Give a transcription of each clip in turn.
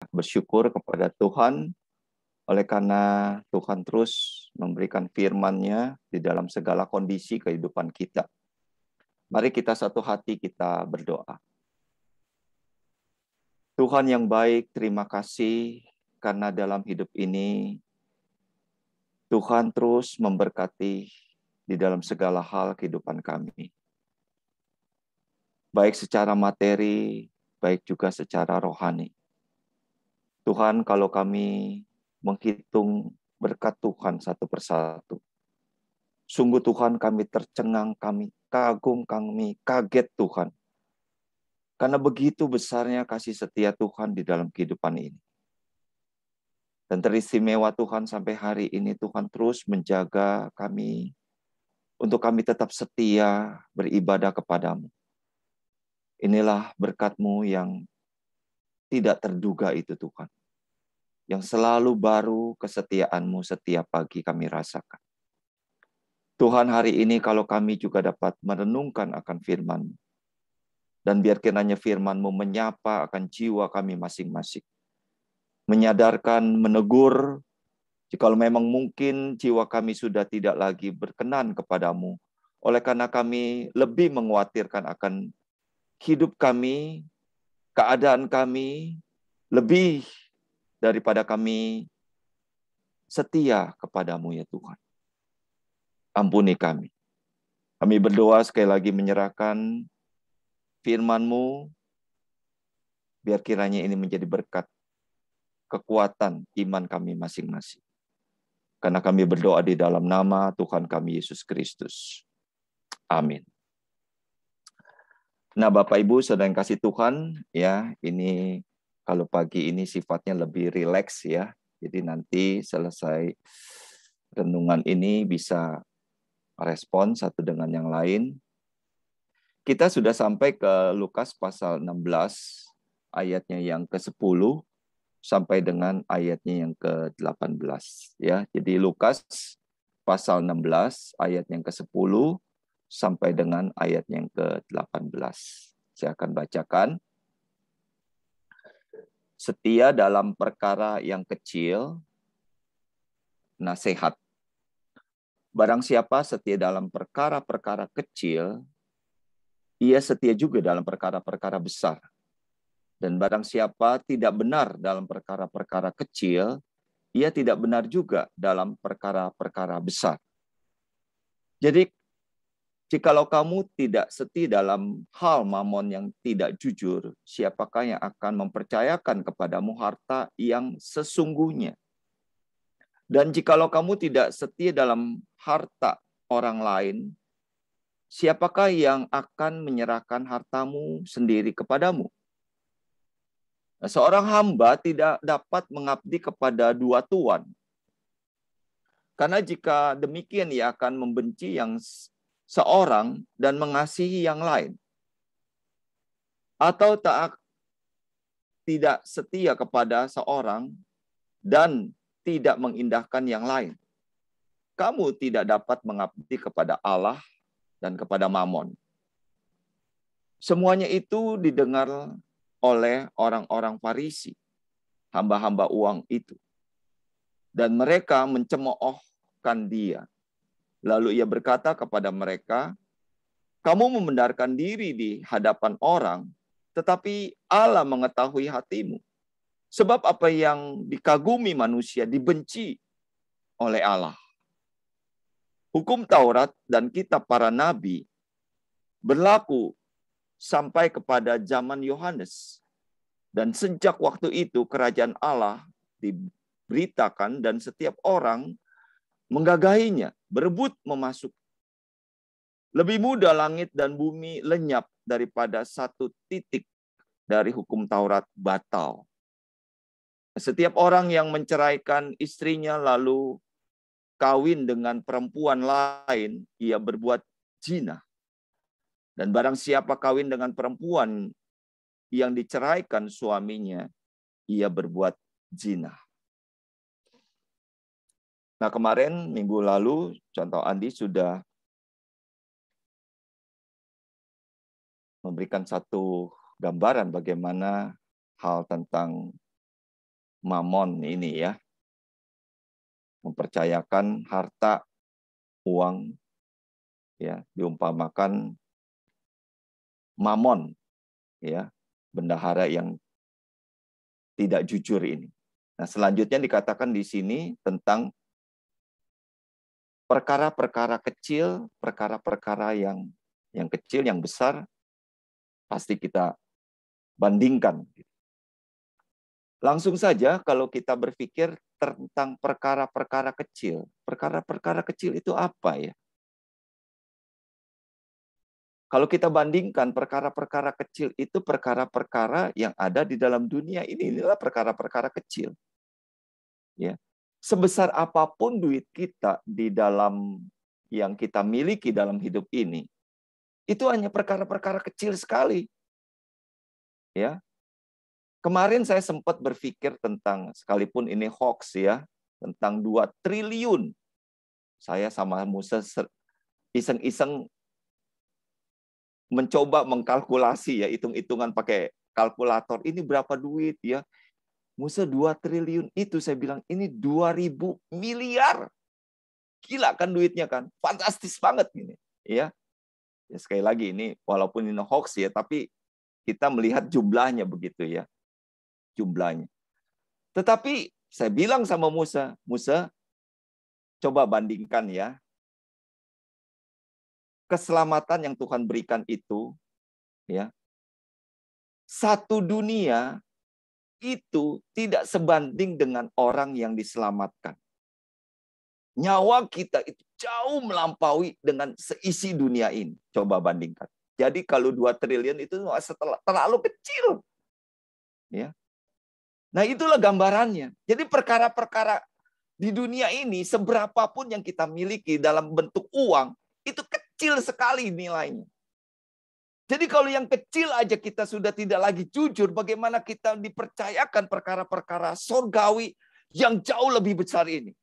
sangat bersyukur kepada Tuhan oleh karena Tuhan terus memberikan firman-Nya di dalam segala kondisi kehidupan kita. Mari kita satu hati kita berdoa. Tuhan yang baik, terima kasih karena dalam hidup ini Tuhan terus memberkati di dalam segala hal kehidupan kami. Baik secara materi, baik juga secara rohani. Tuhan, kalau kami menghitung berkat Tuhan satu persatu, sungguh Tuhan kami tercengang, kami kagum, kami kaget Tuhan. Karena begitu besarnya kasih setia Tuhan di dalam kehidupan ini. Dan teristimewa Tuhan sampai hari ini Tuhan terus menjaga kami untuk kami tetap setia beribadah kepadamu. Inilah berkat-Mu yang tidak terduga itu Tuhan. Yang selalu baru kesetiaan-Mu setiap pagi kami rasakan. Tuhan, hari ini kalau kami juga dapat merenungkan akan firman-Mu. Dan biar kiranya firman-Mu menyapa akan jiwa kami masing-masing. Menyadarkan, menegur, jikalau memang mungkin jiwa kami sudah tidak lagi berkenan kepadamu. Oleh karena kami lebih mengkhawatirkan akan hidup kami, keadaan kami, lebih daripada kami setia kepadamu ya Tuhan. Ampuni kami. Kami berdoa sekali lagi menyerahkan firman-Mu, biar kiranya ini menjadi berkat, kekuatan iman kami masing-masing. Karena kami berdoa di dalam nama Tuhan kami Yesus Kristus. Amin. Nah, Bapak Ibu, saudara yang kasih Tuhan, ya, ini kalau pagi ini sifatnya lebih rileks ya. Jadi nanti selesai renungan ini bisa respon satu dengan yang lain. Kita sudah sampai ke Lukas pasal 16, ayatnya yang ke-10 sampai dengan ayatnya yang ke-18 ya. Jadi Lukas pasal 16 ayat yang ke-10 sampai dengan ayat yang ke-18. Saya akan bacakan. Setia dalam perkara yang kecil, nasihat. Barang siapa setia dalam perkara-perkara kecil, ia setia juga dalam perkara-perkara besar. Dan barang siapa tidak benar dalam perkara-perkara kecil, ia tidak benar juga dalam perkara-perkara besar. Jadi, jikalau kamu tidak setia dalam hal mamon yang tidak jujur, siapakah yang akan mempercayakan kepadamu harta yang sesungguhnya? Dan jikalau kamu tidak setia dalam harta orang lain, siapakah yang akan menyerahkan hartamu sendiri kepadamu? Nah, seorang hamba tidak dapat mengabdi kepada dua tuan. Karena jika demikian ia akan membenci yang seorang dan mengasihi yang lain. Atau tidak setia kepada seorang dan tidak mengindahkan yang lain. Kamu tidak dapat mengabdi kepada Allah dan kepada Mamon. Semuanya itu didengar oleh orang-orang Farisi, hamba-hamba uang itu. Dan mereka mencemoohkan dia. Lalu ia berkata kepada mereka, kamu membenarkan diri di hadapan orang, tetapi Allah mengetahui hatimu. Sebab apa yang dikagumi manusia dibenci oleh Allah. Hukum Taurat dan kitab para nabi berlaku sampai kepada zaman Yohanes. Dan sejak waktu itu kerajaan Allah diberitakan dan setiap orang menggagahinya, berebut memasuk. Lebih mudah langit dan bumi lenyap daripada satu titik dari hukum Taurat batal. Setiap orang yang menceraikan istrinya lalu kawin dengan perempuan lain, ia berbuat zina. Dan barang siapa kawin dengan perempuan yang diceraikan suaminya, ia berbuat zina. Nah, kemarin minggu lalu, contoh Andi sudah memberikan satu gambaran bagaimana hal tentang mamon ini ya. Mempercayakan harta, uang, ya, diumpamakan mamon, ya, bendahara yang tidak jujur ini. Nah, selanjutnya dikatakan di sini tentang perkara-perkara kecil, perkara-perkara yang kecil, yang besar, pasti kita bandingkan. Langsung saja kalau kita berpikir tentang perkara-perkara kecil itu apa ya? Kalau kita bandingkan perkara-perkara kecil itu perkara-perkara yang ada di dalam dunia ini, inilah perkara-perkara kecil. Ya. Sebesar apapun duit kita di dalam yang kita miliki dalam hidup ini, itu hanya perkara-perkara kecil sekali. Ya. Kemarin saya sempat berpikir tentang, sekalipun ini hoax ya, tentang 2 triliun. Saya sama Musa iseng-iseng mencoba mengkalkulasi ya, hitung-hitungan pakai kalkulator. Ini berapa duit ya? Musa 2 triliun itu saya bilang ini 2.000 miliar. Gila kan duitnya kan? Fantastis banget ini, ya. Ya sekali lagi ini walaupun ini hoax ya, tapi kita melihat jumlahnya begitu ya. Jumlahnya. Tetapi saya bilang sama Musa, coba bandingkan ya. Keselamatan yang Tuhan berikan itu, ya. Satu dunia itu tidak sebanding dengan orang yang diselamatkan. Nyawa kita itu jauh melampaui dengan seisi dunia ini. Coba bandingkan. Jadi kalau 2 triliun itu terlalu kecil. Ya. Nah, itulah gambarannya. Jadi perkara-perkara di dunia ini, seberapapun yang kita miliki dalam bentuk uang, itu kecil sekali nilainya. Jadi kalau yang kecil aja kita sudah tidak lagi jujur, bagaimana kita dipercayakan perkara-perkara surgawi yang jauh lebih besar ini.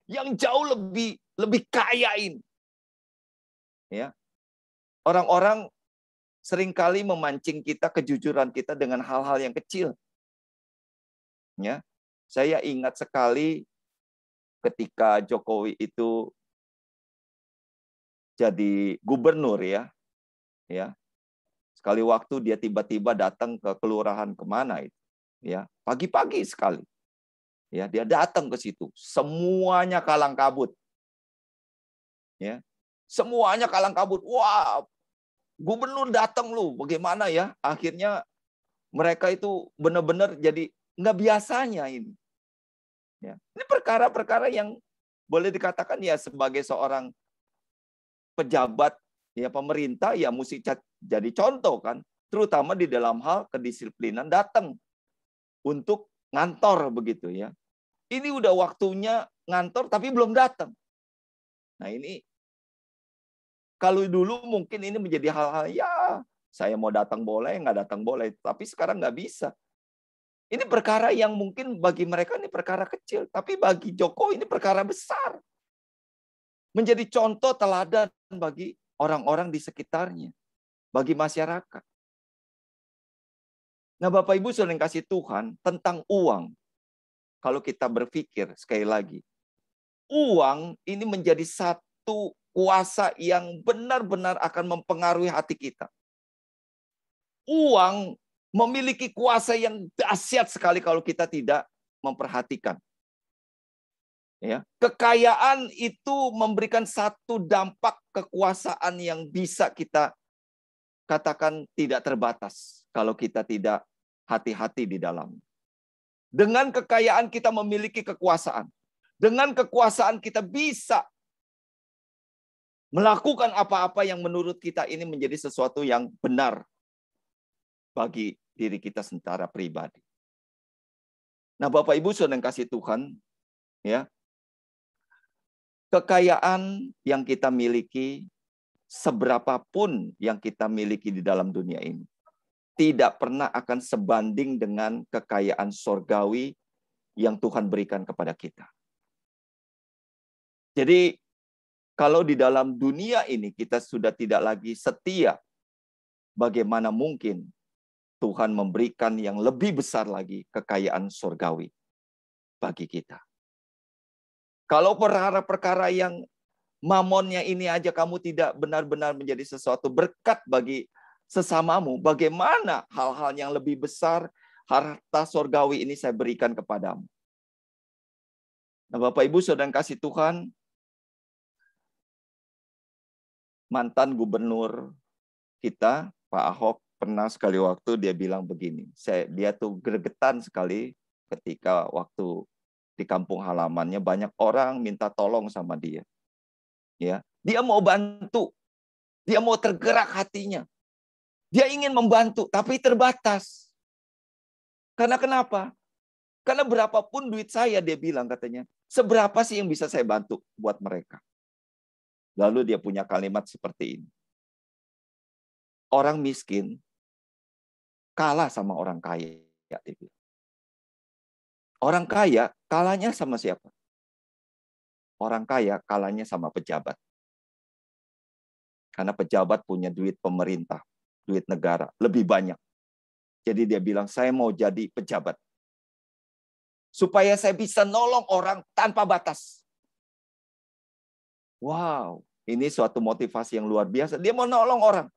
Yang jauh lebih kaya ini. Ya. Orang-orang seringkali memancing kita, kejujuran kita dengan hal-hal yang kecil. Ya, saya ingat sekali ketika Jokowi itu jadi gubernur ya, sekali waktu dia tiba-tiba datang ke kelurahan kemana itu, ya, pagi-pagi sekali, ya, dia datang ke situ, semuanya kalang kabut, ya, semuanya kalang kabut, wah, gubernur datang lu, bagaimana ya, akhirnya mereka itu benar-benar jadi nggak biasanya ini. Ya. Ini perkara-perkara yang boleh dikatakan ya sebagai seorang pejabat ya pemerintah ya mesti jadi contoh kan, terutama di dalam hal kedisiplinan datang untuk ngantor begitu ya. Ini udah waktunya ngantor tapi belum datang. Nah ini kalau dulu mungkin ini menjadi hal-hal ya saya mau datang boleh, nggak datang boleh, tapi sekarang nggak bisa. Ini perkara yang mungkin bagi mereka ini perkara kecil, tapi bagi Jokowi ini perkara besar. Menjadi contoh teladan bagi orang-orang di sekitarnya, bagi masyarakat. Nah, Bapak Ibu saudara yang kasih Tuhan, tentang uang, kalau kita berpikir sekali lagi, uang ini menjadi satu kuasa yang benar-benar akan mempengaruhi hati kita. Uang memiliki kuasa yang dahsyat sekali kalau kita tidak memperhatikan. Ya, kekayaan itu memberikan satu dampak kekuasaan yang bisa kita katakan tidak terbatas kalau kita tidak hati-hati di dalam. Dengan kekayaan kita memiliki kekuasaan. Dengan kekuasaan kita bisa melakukan apa-apa yang menurut kita ini menjadi sesuatu yang benar bagi diri kita secara pribadi. Nah, Bapak Ibu saudara yang kasih Tuhan, ya. Kekayaan yang kita miliki, seberapapun yang kita miliki di dalam dunia ini, tidak pernah akan sebanding dengan kekayaan surgawi yang Tuhan berikan kepada kita. Jadi, kalau di dalam dunia ini kita sudah tidak lagi setia, bagaimana mungkin Tuhan memberikan yang lebih besar lagi, kekayaan surgawi bagi kita. Kalau perkara-perkara yang mamonnya ini aja kamu tidak benar-benar menjadi sesuatu berkat bagi sesamamu, bagaimana hal-hal yang lebih besar, harta surgawi ini saya berikan kepadamu. Nah, Bapak Ibu Saudara yang kasih Tuhan, mantan gubernur kita, Pak Ahok, pernah sekali waktu dia bilang begini, dia tuh gregetan sekali ketika waktu di kampung halamannya banyak orang minta tolong sama dia. Ya, dia mau bantu, dia mau tergerak hatinya, dia ingin membantu, tapi terbatas. Karena kenapa? Karena berapapun duit saya, dia bilang katanya, seberapa sih yang bisa saya bantu buat mereka? Lalu dia punya kalimat seperti ini. Orang miskin kalah sama orang kaya. Orang kaya kalahnya sama siapa? Orang kaya kalahnya sama pejabat. Karena pejabat punya duit pemerintah, duit negara, lebih banyak. Jadi dia bilang, saya mau jadi pejabat. Supaya saya bisa nolong orang tanpa batas. Wow, ini suatu motivasi yang luar biasa. Dia mau nolong orang.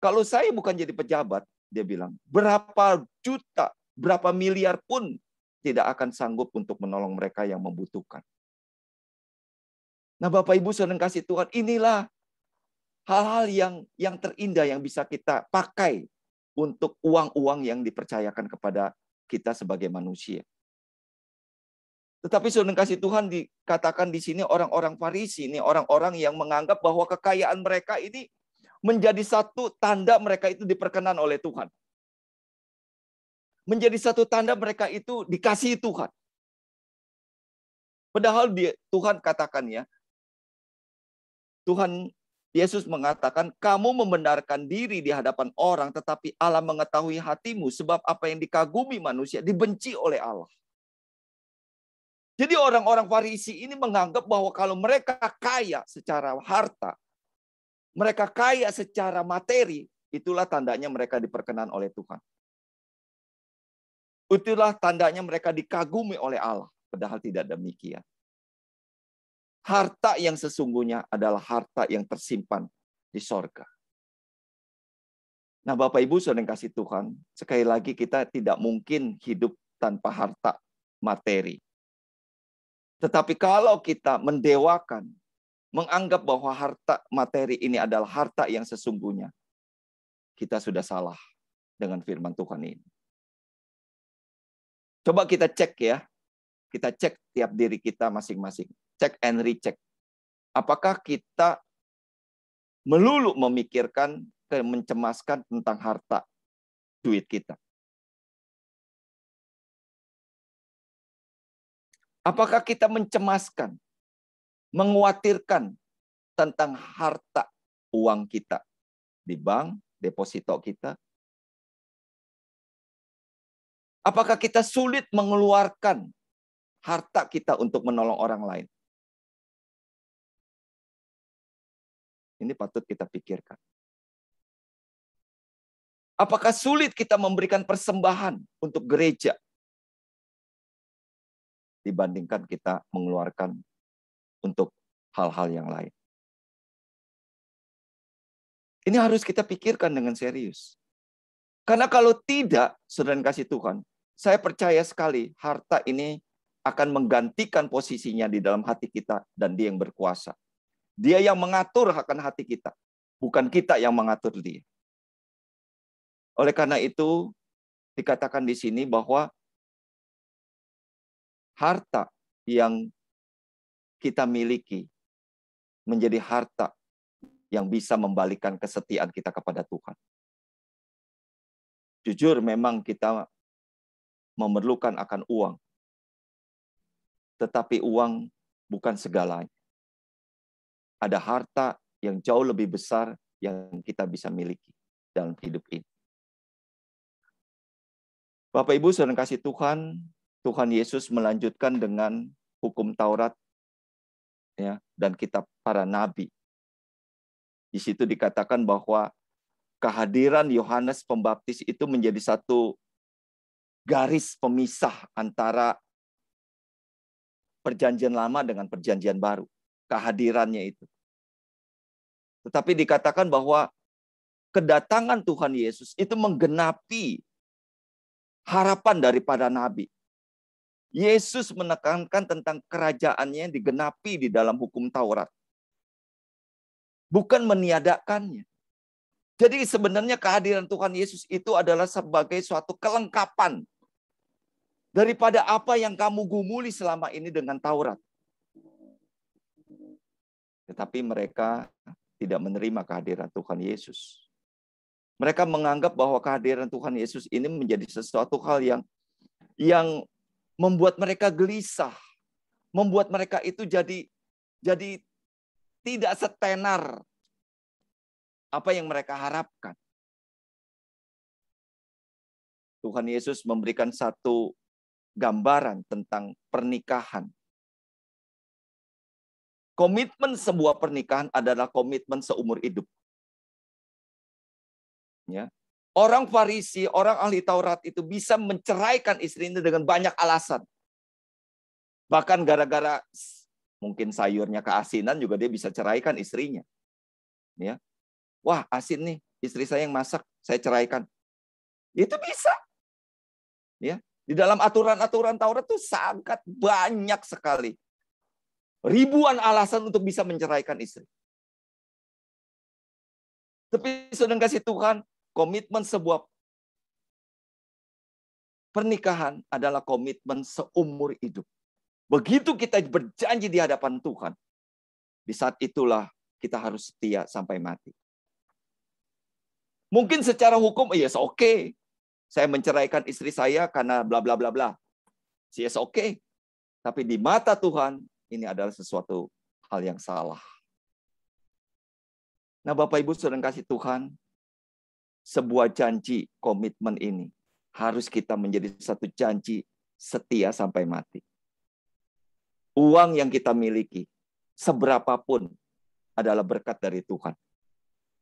Kalau saya bukan jadi pejabat, dia bilang, berapa juta, berapa miliar pun tidak akan sanggup untuk menolong mereka yang membutuhkan. Nah, Bapak Ibu Saudara kasih Tuhan, inilah hal-hal yang terindah yang bisa kita pakai untuk uang-uang yang dipercayakan kepada kita sebagai manusia. Tetapi Saudara kasih Tuhan dikatakan di sini orang-orang Farisi, ini orang-orang yang menganggap bahwa kekayaan mereka ini menjadi satu tanda mereka itu diperkenan oleh Tuhan. Menjadi satu tanda mereka itu dikasihi Tuhan. Padahal Tuhan katakan ya, Tuhan Yesus mengatakan, kamu membenarkan diri di hadapan orang, tetapi Allah mengetahui hatimu, sebab apa yang dikagumi manusia dibenci oleh Allah. Jadi orang-orang Farisi ini menganggap bahwa kalau mereka kaya secara harta, mereka kaya secara materi, itulah tandanya mereka diperkenan oleh Tuhan. Itulah tandanya mereka dikagumi oleh Allah. Padahal tidak demikian. Harta yang sesungguhnya adalah harta yang tersimpan di sorga. Nah, Bapak Ibu Saudara yang kasih Tuhan, sekali lagi kita tidak mungkin hidup tanpa harta materi. Tetapi kalau kita mendewakan, menganggap bahwa harta materi ini adalah harta yang sesungguhnya, kita sudah salah dengan firman Tuhan ini. Coba kita cek ya. Kita cek tiap diri kita masing-masing. Cek and recheck. Apakah kita melulu memikirkan, mencemaskan tentang harta duit kita? Apakah kita mencemaskan, mengkhawatirkan tentang harta uang kita di bank, deposito kita? Apakah kita sulit mengeluarkan harta kita untuk menolong orang lain? Ini patut kita pikirkan. Apakah sulit kita memberikan persembahan untuk gereja dibandingkan kita mengeluarkan untuk hal-hal yang lain? Ini harus kita pikirkan dengan serius. Karena kalau tidak, saudara kasih Tuhan, saya percaya sekali harta ini akan menggantikan posisinya di dalam hati kita dan dia yang berkuasa. Dia yang mengatur akan hati kita, bukan kita yang mengatur dia. Oleh karena itu, dikatakan di sini bahwa harta yang kita miliki menjadi harta yang bisa membalikan kesetiaan kita kepada Tuhan. Jujur, memang kita memerlukan akan uang. Tetapi uang bukan segalanya. Ada harta yang jauh lebih besar yang kita bisa miliki dalam hidup ini. Bapak Ibu saudara kasih Tuhan, Tuhan Yesus melanjutkan dengan hukum Taurat ya, dan kitab para nabi. Di situ dikatakan bahwa kehadiran Yohanes Pembaptis itu menjadi satu garis pemisah antara Perjanjian Lama dengan Perjanjian Baru. Kehadirannya itu. Tetapi dikatakan bahwa kedatangan Tuhan Yesus itu menggenapi harapan daripada nabi. Yesus menekankan tentang kerajaannya yang digenapi di dalam hukum Taurat. Bukan meniadakannya. Jadi sebenarnya kehadiran Tuhan Yesus itu adalah sebagai suatu kelengkapan daripada apa yang kamu gumuli selama ini dengan Taurat. Tetapi mereka tidak menerima kehadiran Tuhan Yesus. Mereka menganggap bahwa kehadiran Tuhan Yesus ini menjadi sesuatu hal yang membuat mereka gelisah, membuat mereka itu jadi tidak setenar apa yang mereka harapkan. Tuhan Yesus memberikan satu gambaran tentang pernikahan. Komitmen sebuah pernikahan adalah komitmen seumur hidup. Ya. Orang Farisi, orang ahli Taurat itu bisa menceraikan istrinya dengan banyak alasan. Bahkan gara-gara mungkin sayurnya keasinan juga dia bisa ceraikan istrinya. Ya. Wah, asin nih, istri saya yang masak, saya ceraikan. Itu bisa. Ya. Di dalam aturan-aturan Taurat itu sangat banyak sekali. Ribuan alasan untuk bisa menceraikan istri. Tapi sudah kasih Tuhan, komitmen sebuah pernikahan adalah komitmen seumur hidup. Begitu kita berjanji di hadapan Tuhan, di saat itulah kita harus setia sampai mati. Mungkin secara hukum, yes oke. Saya menceraikan istri saya karena bla bla bla bla. Yes oke. Tapi di mata Tuhan, ini adalah sesuatu hal yang salah. Nah, Bapak Ibu sudah kasih Tuhan, sebuah janji komitmen ini harus kita menjadi satu janji setia sampai mati. Uang yang kita miliki, seberapapun, adalah berkat dari Tuhan.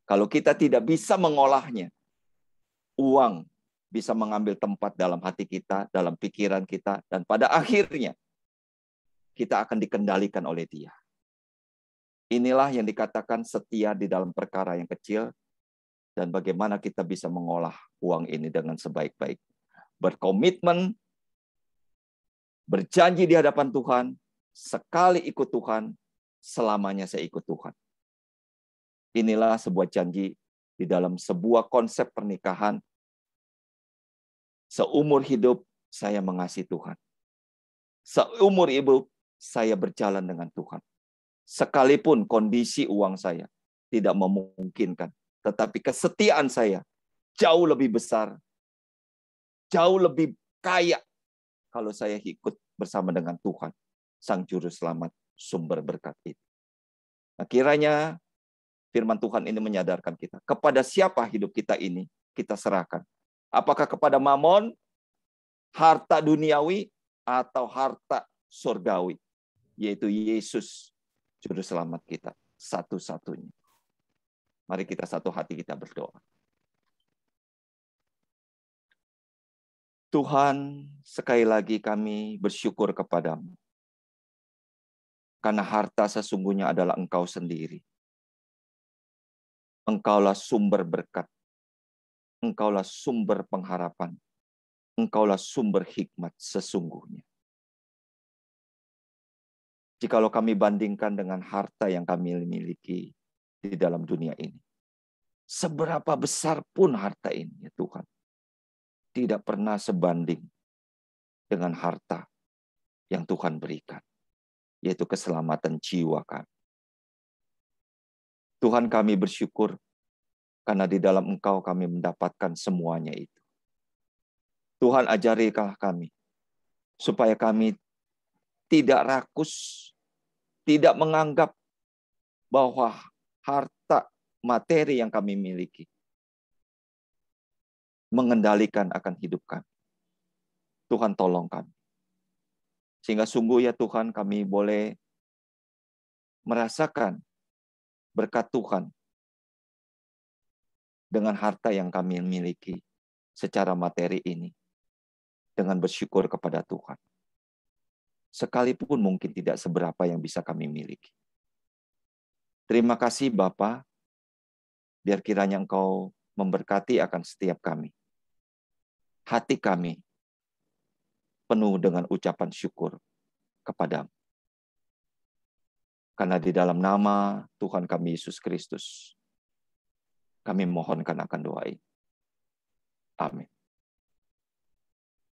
Kalau kita tidak bisa mengolahnya, uang bisa mengambil tempat dalam hati kita, dalam pikiran kita, dan pada akhirnya kita akan dikendalikan oleh Dia. Inilah yang dikatakan setia di dalam perkara yang kecil, dan bagaimana kita bisa mengolah uang ini dengan sebaik-baik. Berkomitmen, berjanji di hadapan Tuhan, sekali ikut Tuhan, selamanya saya ikut Tuhan. Inilah sebuah janji di dalam sebuah konsep pernikahan. Seumur hidup saya mengasihi Tuhan. Seumur hidup saya berjalan dengan Tuhan. Sekalipun kondisi uang saya tidak memungkinkan, tetapi kesetiaan saya jauh lebih besar, jauh lebih kaya kalau saya ikut bersama dengan Tuhan, Sang Juru Selamat, sumber berkat itu. Nah, kiranya firman Tuhan ini menyadarkan kita, kepada siapa hidup kita ini kita serahkan. Apakah kepada mamon, harta duniawi, atau harta surgawi, yaitu Yesus, Juru Selamat kita, satu-satunya. Mari kita satu hati kita berdoa. Tuhan, sekali lagi kami bersyukur kepadamu. Karena harta sesungguhnya adalah Engkau sendiri. Engkaulah sumber berkat. Engkaulah sumber pengharapan. Engkaulah sumber hikmat sesungguhnya. Jikalau kami bandingkan dengan harta yang kami miliki di dalam dunia ini, seberapa besar pun harta ini, ya Tuhan, tidak pernah sebanding dengan harta yang Tuhan berikan, yaitu keselamatan jiwa kami. Tuhan, kami bersyukur karena di dalam Engkau kami mendapatkan semuanya itu. Tuhan, ajarilah kami supaya kami tidak rakus, tidak menganggap bahwa harta materi yang kami miliki mengendalikan akan hidup kami. Tuhan, tolong kami. Sehingga sungguh ya Tuhan, kami boleh merasakan berkat Tuhan dengan harta yang kami miliki secara materi ini, dengan bersyukur kepada Tuhan. Sekalipun mungkin tidak seberapa yang bisa kami miliki. Terima kasih Bapa, biar kiranya Engkau memberkati akan setiap kami. Hati kami penuh dengan ucapan syukur kepadamu. Karena di dalam nama Tuhan kami Yesus Kristus, kami mohonkan akan doa ini. Amin.